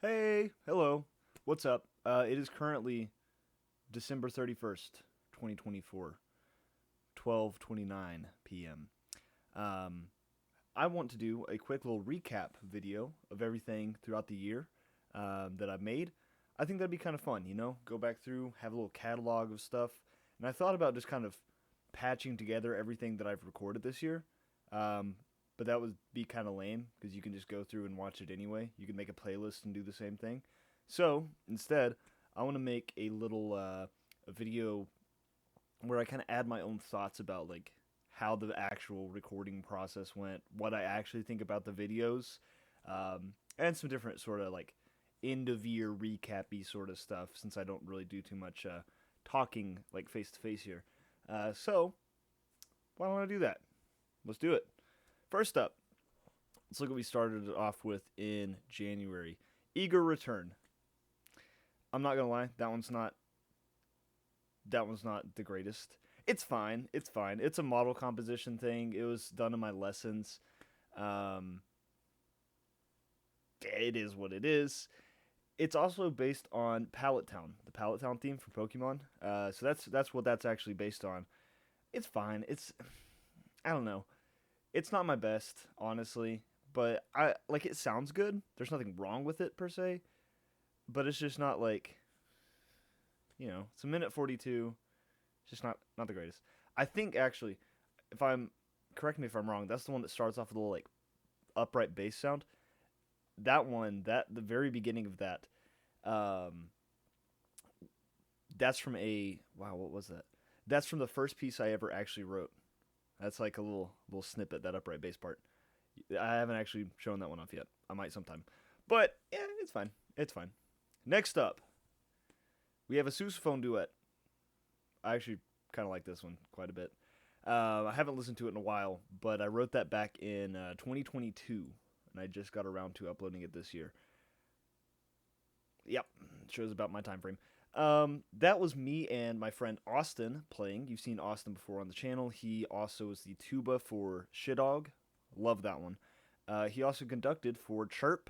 Hey, hello. What's up? It is currently December 31st, 2024, 12:29 p.m. Um, I want to do a quick little recap video of everything throughout the year that I've made. I think that'd be kind of fun, go back through, have a little catalog of stuff. And I thought about just kind of patching together everything that I've recorded this year. Um, but that would be kind of lame because you can just go through and watch it anyway. You can make a playlist and do the same thing. So instead, I want to make a video where I kind of add my own thoughts about like how the actual recording process went, what I actually think about the videos, and some different sort of like end of year recappy sort of stuff. Since I don't really do too much talking like face to face here, so why don't I do that? Let's do it. First up, let's look at what we started off with in January. Eager Return. I'm not gonna lie, that one's not the greatest. It's fine. It's fine. It's a model composition thing. It was done in my lessons. Um, it is what it is. It's also based on Pallet Town, the Pallet Town theme from Pokemon. So that's what that's actually based on. It's fine. I don't know. It's not my best, honestly, but I like it sounds good. There's nothing wrong with it per se, but it's just not like, it's a minute 42. It's just not the greatest. I think actually, if I'm correct me if I'm wrong, that's the one that starts off with a little like upright bass sound. That one, that the very beginning of that, um, that's from a wow, what was that? That's from the first piece I ever actually wrote. That's like a little snippet, that upright bass part. I haven't actually shown that one off yet. I might sometime, but yeah, it's fine. It's fine. Next up, we have a sousaphone duet. I actually kind of like this one quite a bit. I haven't listened to it in a while, but I wrote that back in 2022, and I just got around to uploading it this year. Yep, shows about my time frame. That was me and my friend Austin playing. You've seen Austin before on the channel. He also is the tuba for Shidog. Love that one. He also conducted for Chirp,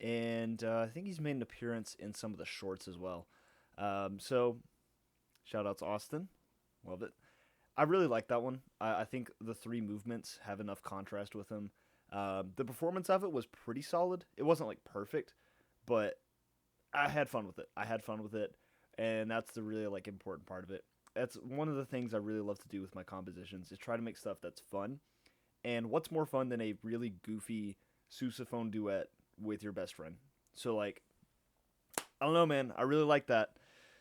and I think he's made an appearance in some of the shorts as well. So, shout out to Austin. Love it. I really like that one. I think the three movements have enough contrast with them. The performance of it was pretty solid. It wasn't like perfect, but I had fun with it. I had fun with it, and that's the really like important part of it. That's one of the things I really love to do with my compositions is try to make stuff that's fun. And what's more fun than a really goofy sousaphone duet with your best friend? So like, I don't know, man. I really like that.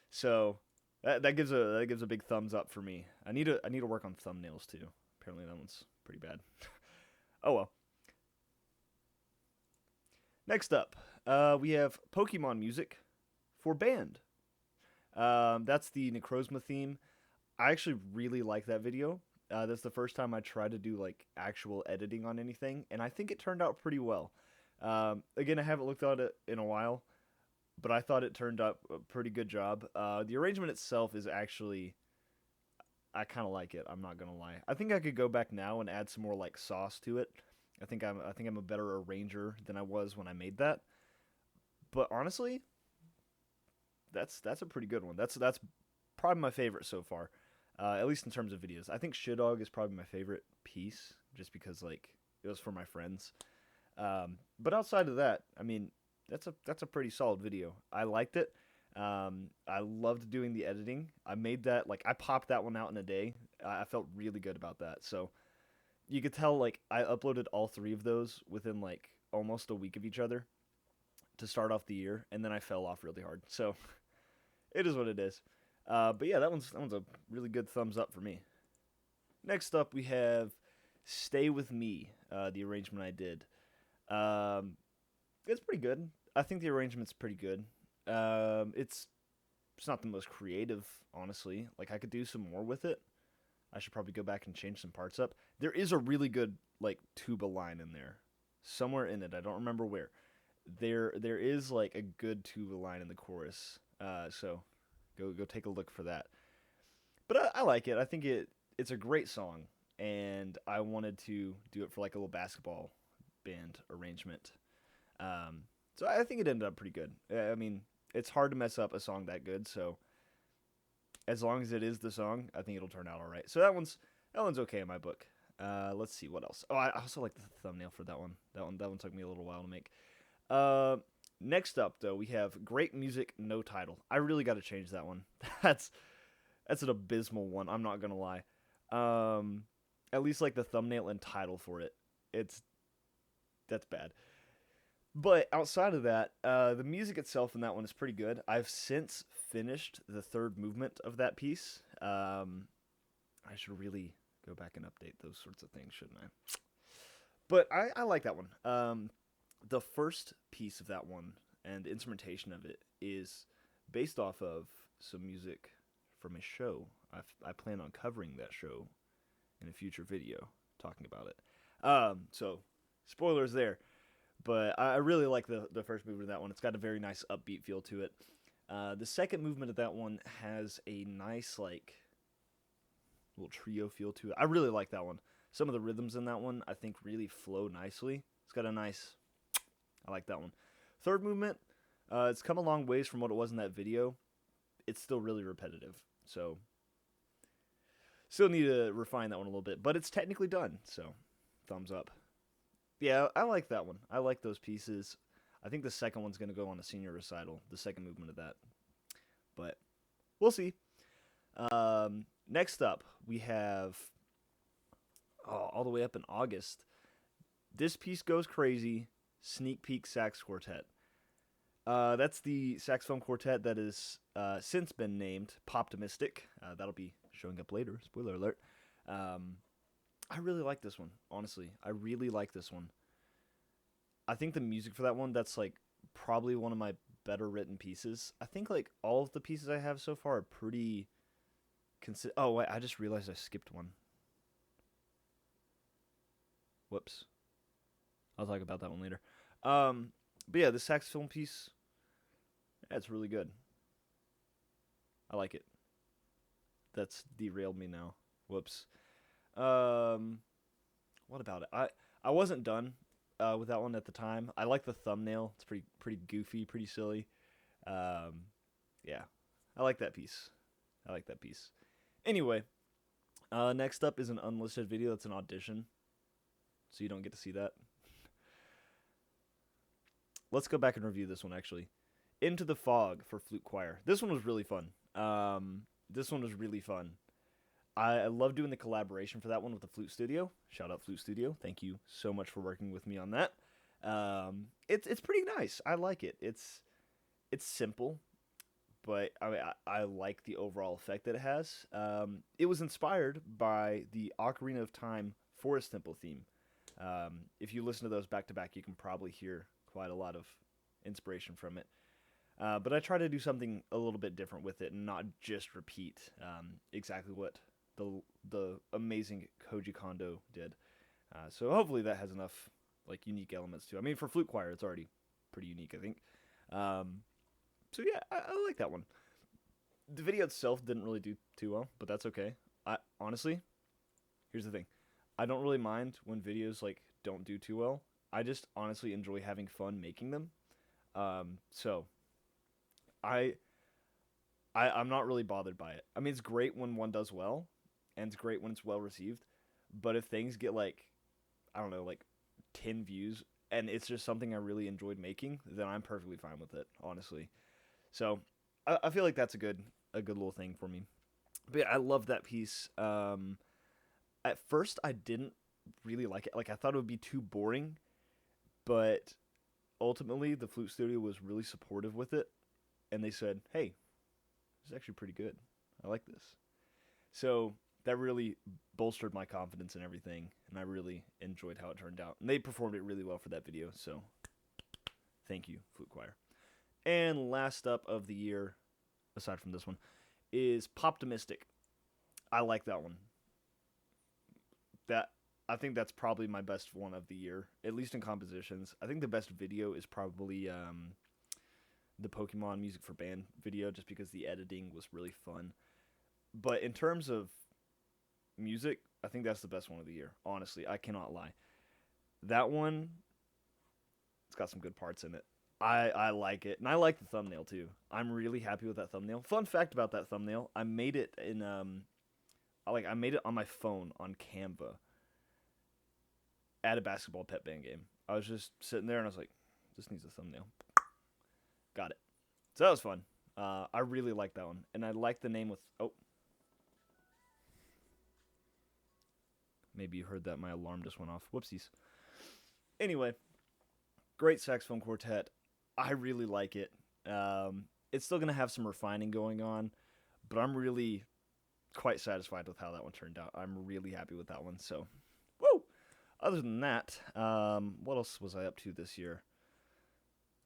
So that gives a big thumbs up for me. I need to work on thumbnails too. Apparently that one's pretty bad. Oh well. Next up, we have Pokemon music for band. That's the Necrozma theme. I actually really like that video. That's the first time I tried to do like actual editing on anything, and I think it turned out pretty well. Again, I haven't looked at it in a while, but I thought it turned out a pretty good job. The arrangement itself is actually, I kind of like it. I'm not gonna lie. I think I could go back now and add some more like sauce to it. I think I'm a better arranger than I was when I made that. But honestly, that's a pretty good one. That's probably my favorite so far, at least in terms of videos. I think Shidog is probably my favorite piece, just because like it was for my friends. But outside of that, I mean, that's a pretty solid video. I liked it. I loved doing the editing. I made that like I popped that one out in a day. I felt really good about that. So you could tell like I uploaded all three of those within like almost a week of each other to start off the year, and then I fell off really hard. So it is what it is. But yeah, that one's a really good thumbs up for me. Next up, we have "Stay with Me," the arrangement I did. Um, it's pretty good. I think the arrangement's pretty good. It's not the most creative, honestly. Like I could do some more with it. I should probably go back and change some parts up. There is a really good like tuba line in there, somewhere in it. I don't remember where. There is like a good tuba line in the chorus. So go take a look for that. But I like it. I think it's a great song, and I wanted to do it for like a little basketball band arrangement. Um, So I think it ended up pretty good. I mean, it's hard to mess up a song that good, so as long as it is the song, I think it'll turn out all right. So that one's okay in my book. Let's see what else. Oh, I also like the thumbnail for that one. That one took me a little while to make. Uh, Next up though, we have great music, no title. I really got to change that one. That's that's an abysmal one. I'm not gonna lie. Um, at least like the thumbnail and title for it. It's that's bad. But outside of that, the music itself in that one is pretty good. I've since finished the third movement of that piece. I should really go back and update those sorts of things, shouldn't I? But I like that one. The first piece of that one and the instrumentation of it is based off of some music from a show. I plan on covering that show in a future video talking about it. So spoilers there. But I really like the first movement of that one. It's got a very nice upbeat feel to it. The second movement of that one has a nice like little trio feel to it. I really like that one. Some of the rhythms in that one I think really flow nicely. It's got a nice. I like that one. Third movement, it's come a long ways from what it was in that video. It's still really repetitive, so still need to refine that one a little bit. But it's technically done, so thumbs up. Yeah, I like that one. I like those pieces. I think the second one's going to go on a senior recital, the second movement of that. But we'll see. Next up, we have all the way up in August. This piece goes crazy. Sneak Peek Sax Quartet. That's the saxophone quartet that has since been named Poptimistic. That'll be showing up later. Spoiler alert. I really like this one, honestly. I really like this one. I think the music for that one, that's like probably one of my better written pieces. I think like all of the pieces I have so far are pretty oh, wait, I just realized I skipped one. Whoops. I'll talk about that one later. But yeah, the saxophone piece, that's really good. I like it. That's derailed me now. Whoops. What about it? I wasn't done with that one at the time. I like the thumbnail. It's pretty goofy, pretty silly. Yeah, I like that piece. I like that piece. Anyway, next up is an unlisted video. That's an audition, so you don't get to see that. Let's go back and review this one actually. Into the Fog for flute choir. This one was really fun. This one was really fun. I love doing the collaboration for that one with the Flute Studio. Shout out Flute Studio. Thank you so much for working with me on that. It's pretty nice. I like it. It's simple, but I like the overall effect that it has. It was inspired by the Ocarina of Time Forest Temple theme. If you listen to those back to back, you can probably hear quite a lot of inspiration from it. But I try to do something a little bit different with it and not just repeat exactly what the amazing Koji Kondo did. So hopefully that has enough like unique elements too. I mean, for flute choir, it's already pretty unique, I think. So yeah, I like that one. The video itself didn't really do too well, but that's okay. I honestly, here's the thing. I don't really mind when videos like don't do too well. I just honestly enjoy having fun making them. So I I'm not really bothered by it. I mean, it's great when one does well, and it's great when it's well received. But if things get like, I don't know, like 10 views, and it's just something I really enjoyed making, then I'm perfectly fine with it, honestly. So I feel like that's a good little thing for me. But yeah, I love that piece. At first, I didn't really like it. Like I thought it would be too boring, but ultimately, the Flute Studio was really supportive with it, and they said, "Hey, it's actually pretty good. I like this." So that really bolstered my confidence in everything, and I really enjoyed how it turned out. And they performed it really well for that video, so thank you, Flute Choir. And last up of the year, aside from this one, is Poptimistic. I like that one. That I think that's probably my best one of the year, at least in compositions. I think the best video is probably the Pokemon Music for Band video, just because the editing was really fun. But in terms of music, I think that's the best one of the year. Honestly, I cannot lie. That one, it's got some good parts in it. I like it, and I like the thumbnail too. I'm really happy with that thumbnail. Fun fact about that thumbnail: I made it in I made it on my phone on Canva at a basketball pet band game. I was just sitting there and I was like, this needs a thumbnail. Got it. So that was fun. I really like that one, and I like the name with. Oh, maybe you heard that my alarm just went off. Whoopsies. Anyway, great saxophone quartet. I really like it. It's still gonna have some refining going on, but I'm really quite satisfied with how that one turned out. I'm really happy with that one. So, woo! Other than that, what else was I up to this year?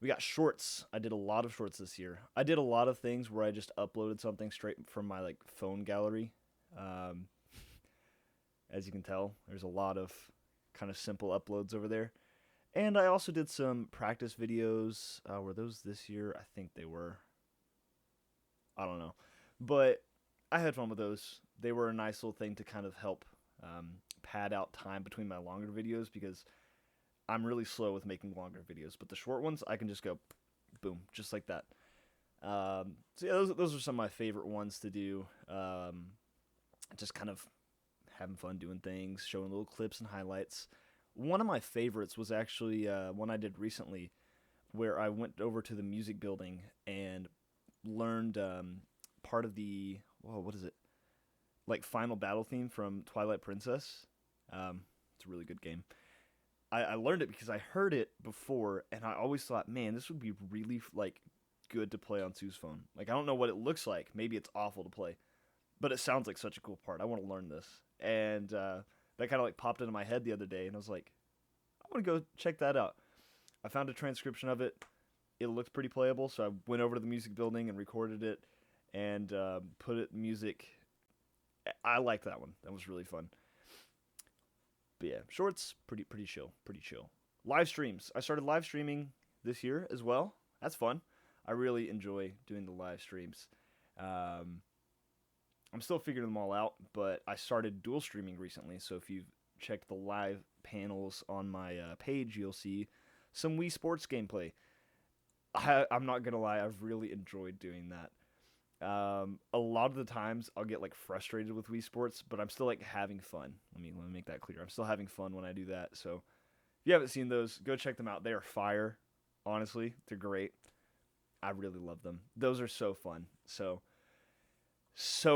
We got shorts. I did a lot of shorts this year. I did a lot of things where I just uploaded something straight from my like phone gallery. Um, as you can tell, there's a lot of kind of simple uploads over there. And I also did some practice videos. Were those this year? I think they were. I don't know. But I had fun with those. They were a nice little thing to kind of help pad out time between my longer videos because I'm really slow with making longer videos. But the short ones, I can just go boom, just like that. So yeah, those are some of my favorite ones to do. Just kind of having fun doing things, showing little clips and highlights. One of my favorites was actually one I did recently, where I went over to the music building and learned part of the what is it, like final battle theme from Twilight Princess. It's a really good game. I learned it because I heard it before, and I always thought, man, this would be really like good to play on Sue's phone. Like I don't know what it looks like. Maybe it's awful to play, but it sounds like such a cool part. I want to learn this, and that kind of like popped into my head the other day, and I was like, I want to go check that out. I found a transcription of it. It looked pretty playable, so I went over to the music building and recorded it and put it music. I liked that one. That was really fun. But yeah, shorts, pretty chill, pretty chill. Live streams. I started live streaming this year as well. That's fun. I really enjoy doing the live streams. Um, I'm still figuring them all out, but I started dual streaming recently. So if you've checked the live panels on my page, you'll see some Wii Sports gameplay. I'm not gonna lie, I've really enjoyed doing that. A lot of the times I'll get like frustrated with Wii Sports, but I'm still like having fun. Let me make that clear. I'm still having fun when I do that. So if you haven't seen those, go check them out. They are fire. Honestly, they're great. I really love them. Those are so fun. So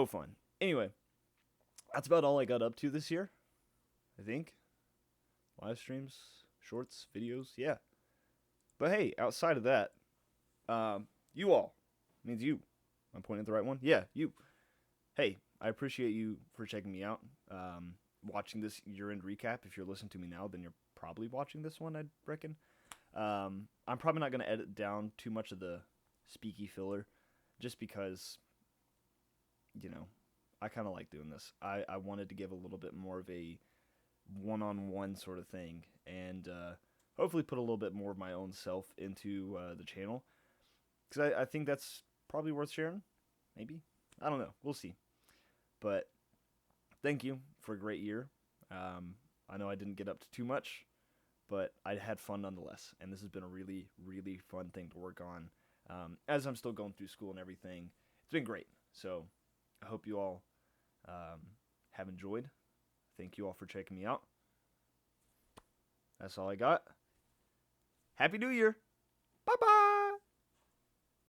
fun. Anyway, that's about all I got up to this year. I think live streams, shorts, videos, yeah. But hey, outside of that, you all means you. I'm pointing at the right one. Yeah, you. Hey, I appreciate you for checking me out. Watching this year-end recap. If you're listening to me now, then you're probably watching this one, I reckon. I'm probably not going to edit down too much of the speaky filler, just because, you know, I kind of like doing this. I wanted to give a little bit more of a one-on-one sort of thing, and hopefully put a little bit more of my own self into the channel, because I think that's probably worth sharing. Maybe. I don't know. We'll see. But thank you for a great year. I know I didn't get up to too much, but I had fun nonetheless. And this has been a really, really fun thing to work on. As I'm still going through school and everything, it's been great. So I hope you all have enjoyed. Thank you all for checking me out. That's all I got. Happy New Year. Bye-bye.